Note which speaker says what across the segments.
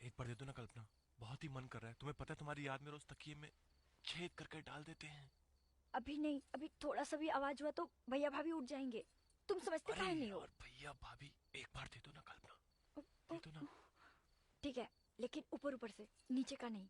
Speaker 1: एक बार दे दो ना कल्पना, बहुत ही मन कर रहा है। तुम्हें पता है तुम्हारी याद में रोज तकिए में छेद करके डाल देते हैं।
Speaker 2: अभी नहीं, अभी थोड़ा सा भी आवाज हुआ तो भैया भाभी उठ जाएंगे। तुम समझते
Speaker 1: अरे
Speaker 2: काहे नहीं हो?
Speaker 1: यार भैया भाभी, एक बार दे दो ना कल्पना,
Speaker 2: उ-
Speaker 1: दे
Speaker 2: उ-
Speaker 1: दो ना।
Speaker 2: ठीक है, लेकिन ऊपर ऊपर से, नीचे का नहीं।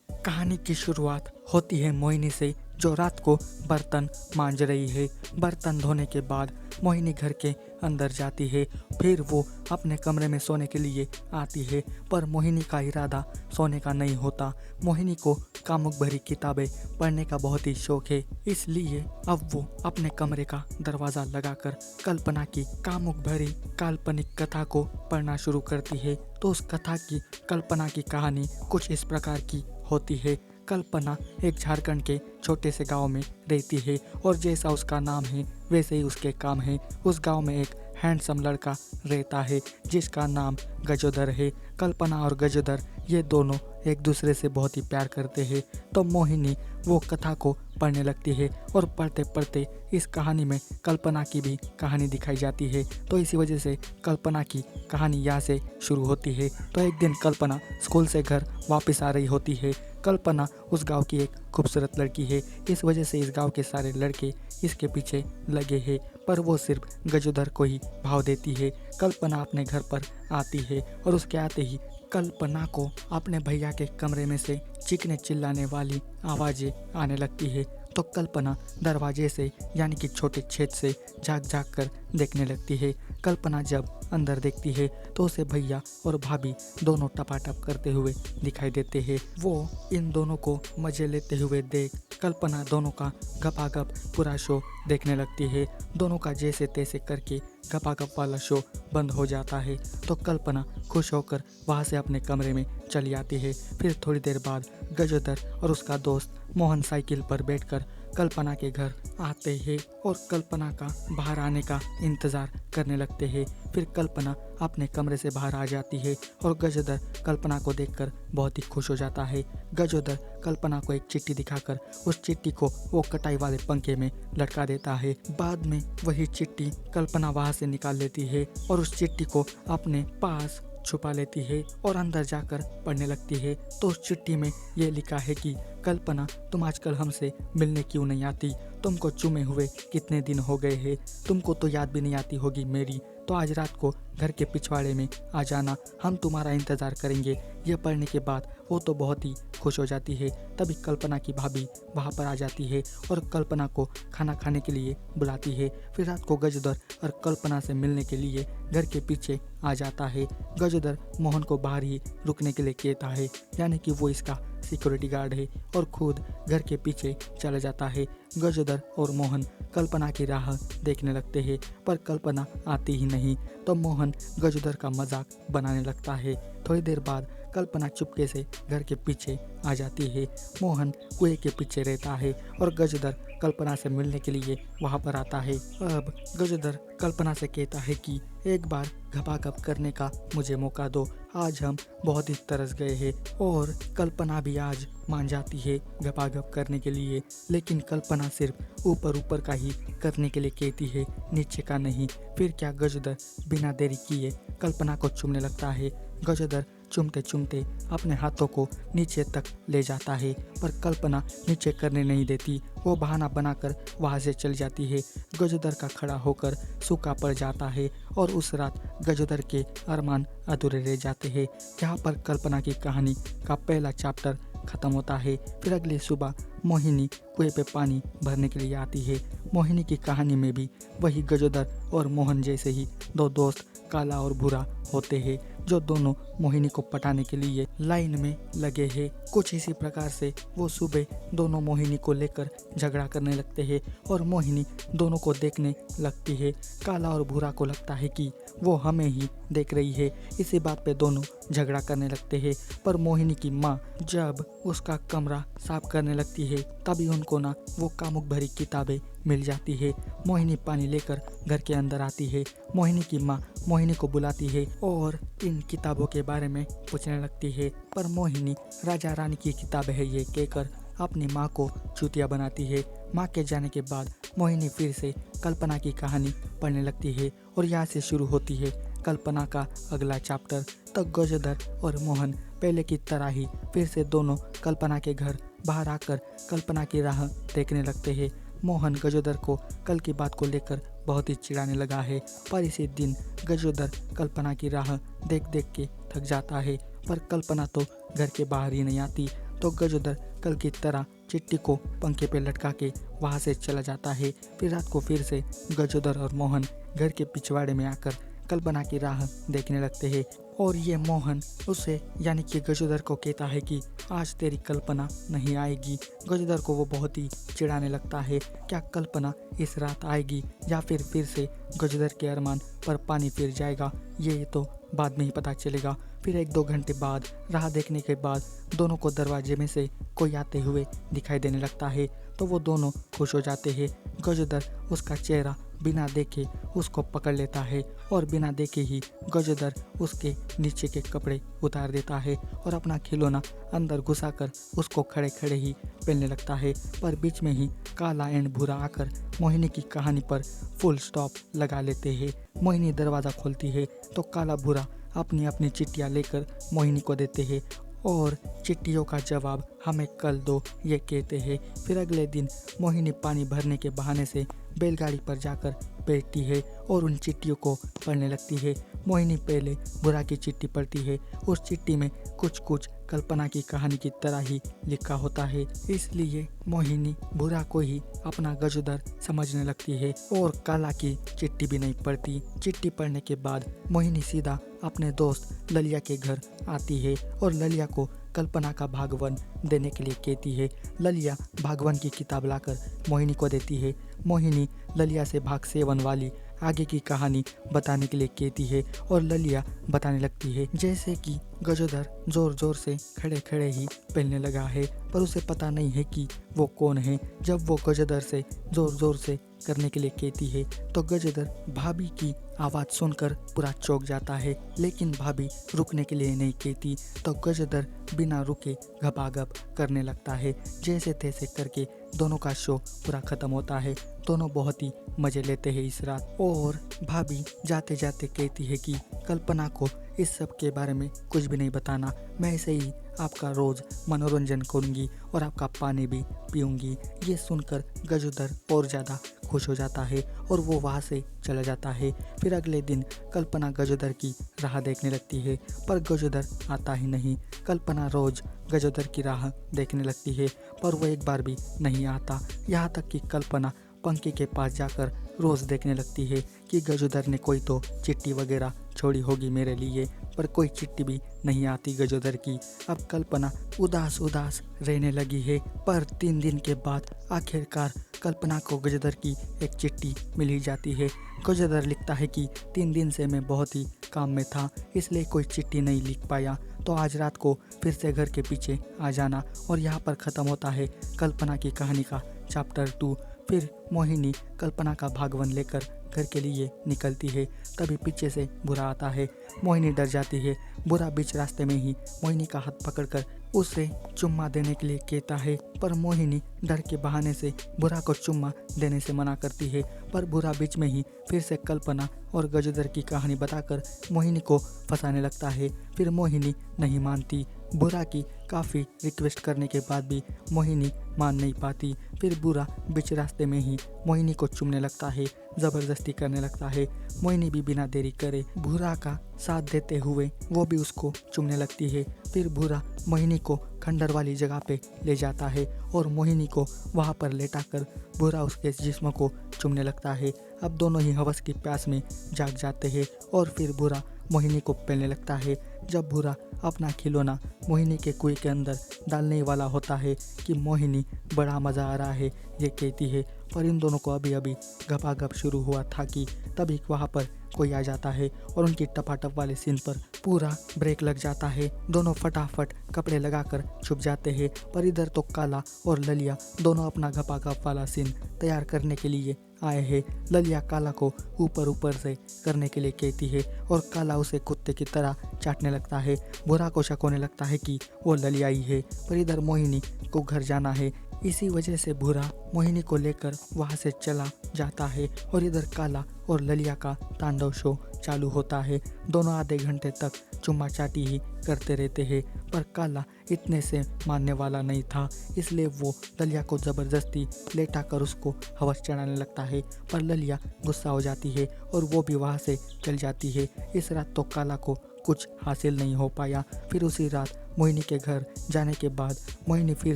Speaker 3: कहानी की शुरुआत होती है मोहिनी से, जो रात को बर्तन मांज रही है। बर्तन धोने के बाद मोहिनी घर के अंदर जाती है। फिर वो अपने कमरे में सोने के लिए आती है, पर मोहिनी का इरादा सोने का नहीं होता। मोहिनी को कामुक भरी किताबें पढ़ने का बहुत ही शौक है, इसलिए अब वो अपने कमरे का दरवाज़ा लगाकर कल्पना की कामुक भरी काल्पनिक कथा को पढ़ना शुरू करती है। तो उस कथा की कल्पना की कहानी कुछ इस प्रकार की होती है। कल्पना एक झारखंड के छोटे से गांव में रहती है, और जैसा उसका नाम है वैसे ही उसके काम है। उस गांव में एक हैंडसम लड़का रहता है जिसका नाम गजोदर है। कल्पना और गजोदर ये दोनों एक दूसरे से बहुत ही प्यार करते हैं। तो मोहिनी वो कथा को पढ़ने लगती है, और पढ़ते पढ़ते इस कहानी में कल्पना की भी कहानी दिखाई जाती है। तो इसी वजह से कल्पना की कहानी यहाँ से शुरू होती है। तो एक दिन कल्पना स्कूल से घर वापस आ रही होती है। कल्पना उस गांव की एक खूबसूरत लड़की है, इस वजह से इस गांव के सारे लड़के इसके पीछे लगे हैं, पर वो सिर्फ गजोधर को ही भाव देती है। कल्पना अपने घर पर आती है, और उसके आते ही कल्पना को अपने भैया के कमरे में से चीखने चिल्लाने वाली आवाज़ें आने लगती है। तो कल्पना दरवाजे से यानी कि छोटे छेद से झांक झांक कर देखने लगती है। कल्पना जब अंदर देखती है तो उसे भैया और भाभी दोनों टपाटप करते हुए दिखाई देते हैं। वो इन दोनों को मजे लेते हुए देख कल्पना दोनों का गपागप पूरा शो देखने लगती है। दोनों का जैसे तैसे करके गपागप वाला शो बंद हो जाता है। तो कल्पना खुश होकर वहाँ से अपने कमरे में चली आती है। फिर थोड़ी देर बाद गजोदर और उसका दोस्त मोहन साइकिल पर बैठकर कल्पना के घर आते हैं, और कल्पना का बाहर आने का इंतज़ार करने लगते हैं। फिर कल्पना अपने कमरे से बाहर आ जाती है, और गजोदर कल्पना को देखकर बहुत ही खुश हो जाता है। गजोदर कल्पना को एक चिट्ठी दिखाकर उस चिट्ठी को वो कटाई वाले पंखे में लटका देता है। बाद में वही चिट्ठी कल्पना वहाँ से निकाल लेती है, और उस चिट्ठी को अपने पास छुपा लेती है और अंदर जाकर पढ़ने लगती है। तो उस चिट्ठी में ये लिखा है कि कल्पना, तुम आजकल हमसे मिलने क्यों नहीं आती? तुमको चुमे हुए कितने दिन हो गए हैं? तुमको तो याद भी नहीं आती होगी मेरी। तो आज रात को घर के पिछवाड़े में आ जाना, हम तुम्हारा इंतज़ार करेंगे। यह पढ़ने के बाद वो तो बहुत ही खुश हो जाती है। तभी कल्पना की भाभी वहाँ पर आ जाती है और कल्पना को खाना खाने के लिए बुलाती है। फिर रात को गजोदर और कल्पना से मिलने के लिए घर के पीछे आ जाता है। गजोदर मोहन को बाहर ही रुकने के लिए कहता है, यानी कि वो इसका सिक्योरिटी गार्ड है, और खुद घर के पीछे चला जाता है। गजोदर और मोहन कल्पना की राह देखने लगते हैं, पर कल्पना आती ही नहीं। तो मोहन गजोदर का मजाक बनाने लगता है। थोड़ी देर बाद कल्पना चुपके से घर के पीछे आ जाती है। मोहन कुएं के पीछे रहता है, और गजोदर कल्पना से मिलने के लिए वहाँ पर आता है। अब गजोदर कल्पना से कहता है कि एक बार घपाघप करने का मुझे मौका दो, आज हम बहुत ही तरस गए हैं। और कल्पना भी आज मान जाती है घपाघप करने के लिए, लेकिन कल्पना सिर्फ ऊपर ऊपर का ही करने के लिए कहती है, नीचे का नहीं। फिर क्या गजोदर बिना देरी किए कल्पना को चूमने लगता है। गजोदर चूमते चूमते अपने हाथों को नीचे तक ले जाता है, पर कल्पना नीचे करने नहीं देती। वो बहाना बनाकर वहाँ से चल जाती है। गजोदर का खड़ा होकर सूखा पड़ जाता है, और उस रात गजोदर के अरमान अधूरे रह जाते हैं। यहाँ पर कल्पना की कहानी का पहला चैप्टर खत्म होता है। फिर अगली सुबह मोहिनी कुएं पे पानी भरने के लिए आती है। मोहिनी की कहानी में भी वही गजोदर और मोहन जैसे ही दो दोस्त काला और भूरा होते हैं, जो दोनों मोहिनी को पटाने के लिए लाइन में लगे हैं। कुछ इसी प्रकार से वो सुबह दोनों मोहिनी को लेकर झगड़ा करने लगते हैं, और मोहिनी दोनों को देखने लगती है। काला और भूरा को लगता है कि वो हमें ही देख रही है। इसी बात पे दोनों झगड़ा करने लगते हैं, पर मोहिनी की माँ जब उसका कमरा साफ करने लगती है, तभी उनको ना वो कामुक भरी किताबें मिल जाती है। मोहिनी पानी लेकर घर के अंदर आती है। मोहिनी की माँ मोहिनी को बुलाती है और इन किताबों के बारे में पूछने लगती है, पर मोहिनी राजा रानी की किताबें है ये कहकर अपनी माँ को चूतिया बनाती है। माँ के जाने के बाद मोहिनी फिर से कल्पना की कहानी पढ़ने लगती है, और यहाँ से शुरू होती है कल्पना का अगला चैप्टर। तब गजोदर और मोहन पहले की तरह ही फिर से दोनों कल्पना के घर बाहर आकर कल्पना की राह देखने लगते हैं। मोहन गजोदर को कल की बात को लेकर बहुत ही चिढ़ाने लगा है, पर इसी दिन गजोदर कल्पना की राह देख देख के थक जाता है, पर कल्पना तो घर के बाहर ही नहीं आती। तो गजोदर कल की तरह चिट्ठी को पंखे पे लटका के वहाँ से चला जाता है। फिर रात को फिर से गजोदर और मोहन घर के पिछवाड़े में आकर कल्पना की राह देखने लगते हैं, और ये मोहन उसे यानी कि गजोदर को कहता है कि आज तेरी कल्पना नहीं आएगी। गजोदर को वो बहुत ही चिढ़ाने लगता है, क्या कल्पना इस रात आएगी या फिर से गजोदर के अरमान पर पानी फिर जाएगा, ये तो बाद में ही पता चलेगा। फिर 1-2 घंटे बाद राह देखने के बाद दोनों को दरवाजे में से कोई आते हुए दिखाई देने लगता है, तो वो दोनों खुश हो जाते हैं। गजोदर उसका चेहरा बिना देखे उसको पकड़ लेता है, और बिना देखे ही गजोदर उसके नीचे के कपड़े उतार देता है और अपना खिलौना अंदर घुसाकर उसको खड़े खड़े ही पहनने लगता है। पर बीच में ही काला एंड भूरा आकर मोहिनी की कहानी पर फुल स्टॉप लगा लेते हैं। मोहिनी दरवाज़ा खोलती है तो काला भूरा अपनी अपनी चिट्ठियाँ लेकर मोहिनी को देते हैं, और चिट्ठियों का जवाब हमें कल दो, ये कहते हैं। फिर अगले दिन मोहिनी पानी भरने के बहाने से बैलगाड़ी पर जाकर बैठती है और उन चिट्ठियों को पढ़ने लगती है। मोहिनी पहले बुरा की चिट्ठी पढ़ती है। उस चिट्ठी में कुछ कुछ कल्पना की कहानी की तरह ही लिखा होता है, इसलिए मोहिनी बुरा को ही अपना गजोदर समझने लगती है और काला की चिट्ठी भी नहीं पढ़ती। चिट्ठी पढ़ने के बाद मोहिनी सीधा अपने दोस्त ललिया के घर आती है और ललिया को कल्पना का भागवन देने के लिए कहती है। ललिया भागवन की किताब लाकर मोहिनी को देती है। मोहिनी ललिया से भाग 7 वाली आगे की कहानी बताने के लिए कहती है और ललिया बताने लगती है, जैसे कि गजोदर जोर जोर से खड़े खड़े ही पहनने लगा है, पर उसे पता नहीं है कि वो कौन है। जब वो गजोदर से जोर जोर से करने के लिए कहती है तो गजोदर भाभी की आवाज़ सुनकर पूरा चौंक जाता है, लेकिन भाभी रुकने के लिए नहीं कहती, तो गजोदर बिना रुके घपाघप करने लगता है। जैसे तैसे करके दोनों का शो पूरा ख़त्म होता है। दोनों बहुत ही मज़े लेते हैं इस रात, और भाभी जाते जाते कहती है कि कल्पना को इस सब के बारे में कुछ भी नहीं बताना, मैं ऐसे ही आपका रोज़ मनोरंजन करूँगी और आपका पानी भी पीऊँगी। ये सुनकर गजोदर और ज़्यादा खुश हो जाता है और वो वहाँ से चला जाता है। फिर अगले दिन कल्पना गजोदर की राह देखने लगती है, पर गजोदर आता ही नहीं। कल्पना रोज़ गजोदर की राह देखने लगती है, पर वो एक बार भी नहीं आता। यहाँ तक कि कल्पना पंखे के पास जाकर रोज़ देखने लगती है कि गजोदर ने कोई तो चिट्ठी वगैरह छोड़ी होगी मेरे लिए, पर कोई चिट्ठी भी नहीं आती गजोदर की। अब कल्पना उदास उदास रहने लगी है, पर 3 दिन के बाद आखिरकार कल्पना को गजोदर की एक चिट्ठी मिल ही जाती है। गजोदर लिखता है कि 3 दिन से मैं बहुत ही काम में था, इसलिए कोई चिट्ठी नहीं लिख पाया, तो आज रात को फिर से घर के पीछे आ जाना। और यहाँ पर ख़त्म होता है कल्पना की कहानी का चैप्टर 2। फिर मोहिनी कल्पना का भागवन लेकर घर के लिए निकलती है, तभी पीछे से बुरा आता है। मोहिनी डर जाती है। बुरा बीच रास्ते में ही मोहिनी का हाथ पकड़कर उसे चुम्मा देने के लिए कहता है, पर मोहिनी डर के बहाने से बुरा को चुम्मा देने से मना करती है। पर बुरा बीच में ही फिर से कल्पना और गजोदर की कहानी बताकर मोहिनी को फंसाने लगता है। फिर मोहिनी नहीं मानती। बुरा की काफ़ी रिक्वेस्ट करने के बाद भी मोहिनी मान नहीं पाती। फिर बुरा बीच रास्ते में ही मोहिनी को चूमने लगता है, ज़बरदस्ती करने लगता है। मोहिनी भी बिना देरी करे बुरा का साथ देते हुए वो भी उसको चूमने लगती है। फिर बुरा मोहिनी को खंडर वाली जगह पे ले जाता है और मोहिनी को वहाँ पर लेटाकर बुरा उसके जिस्म को चूमने लगता है। अब दोनों ही हवस की प्यास में जाग जाते हैं और फिर बुरा मोहिनी को पहनने लगता है। जब बुरा अपना खिलौना मोहिनी के कुएं के अंदर डालने वाला होता है कि मोहिनी बड़ा मज़ा आ रहा है ये कहती है, पर इन दोनों को अभी अभी गपागप शुरू हुआ था कि तभी वहाँ पर कोई आ जाता है और उनकी टपाटप वाले सीन पर पूरा ब्रेक लग जाता है। दोनों फटाफट कपड़े लगाकर छुप जाते हैं, पर इधर तो काला और ललिया दोनों अपना गपागप वाला सीन तैयार करने के लिए आए हैं। ललिया काला को ऊपर ऊपर से करने के लिए कहती है और काला उसे कुत्ते की तरह चाटने लगता है। बुरा को शक होने लगता है कि वो ललिया ही है, पर इधर मोहिनी को घर जाना है। इसी वजह से बुरा मोहिनी को लेकर वहाँ से चला जाता है और इधर काला और ललिया का तांडव शो चालू होता है। दोनों आधे घंटे तक चुम्मा चाटी ही करते रहते हैं, पर काला इतने से मानने वाला नहीं था, इसलिए वो ललिया को ज़बरदस्ती लेटा कर उसको हवस चढ़ाने लगता है। पर ललिया गुस्सा हो जाती है और वो भी वहाँ से चल जाती है। इस रात तो काला को कुछ हासिल नहीं हो पाया। फिर उसी रात मोहिनी के घर जाने के बाद मोहिनी फिर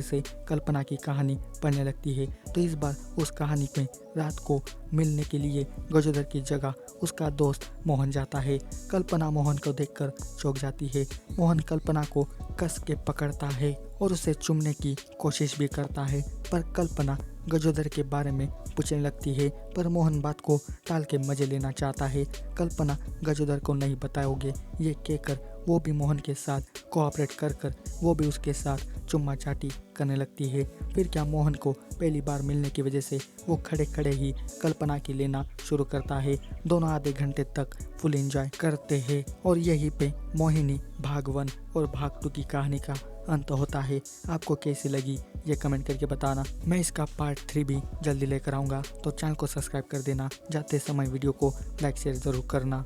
Speaker 3: से कल्पना की कहानी पढ़ने लगती है। तो इस बार उस कहानी में रात को मिलने के लिए गजोदर की जगह उसका दोस्त मोहन जाता है। कल्पना मोहन को देखकर चौंक जाती है। मोहन कल्पना को कस के पकड़ता है और उसे चूमने की कोशिश भी करता है, पर कल्पना गजोदर के बारे में पूछने लगती है, पर मोहन बात को टाल के मजे लेना चाहता है। कल्पना गजोदर को नहीं बताओगे ये कहकर वो भी मोहन के साथ कोऑपरेट कर वो भी उसके साथ चुम्मा चाटी करने लगती है। फिर क्या मोहन को पहली बार मिलने की वजह से वो खड़े खड़े ही कल्पना की लेना शुरू करता है। दोनों आधे घंटे तक फुल एंजॉय करते हैं और यहीं पे मोहिनी भाग 1 और भाग 2 की कहानी का अंत होता है। आपको कैसी लगी ये कमेंट करके बताना। मैं इसका पार्ट 3 भी जल्दी लेकर आऊँगा, तो चैनल को सब्सक्राइब कर देना। जाते समय वीडियो को लाइक शेयर ज़रूर करना।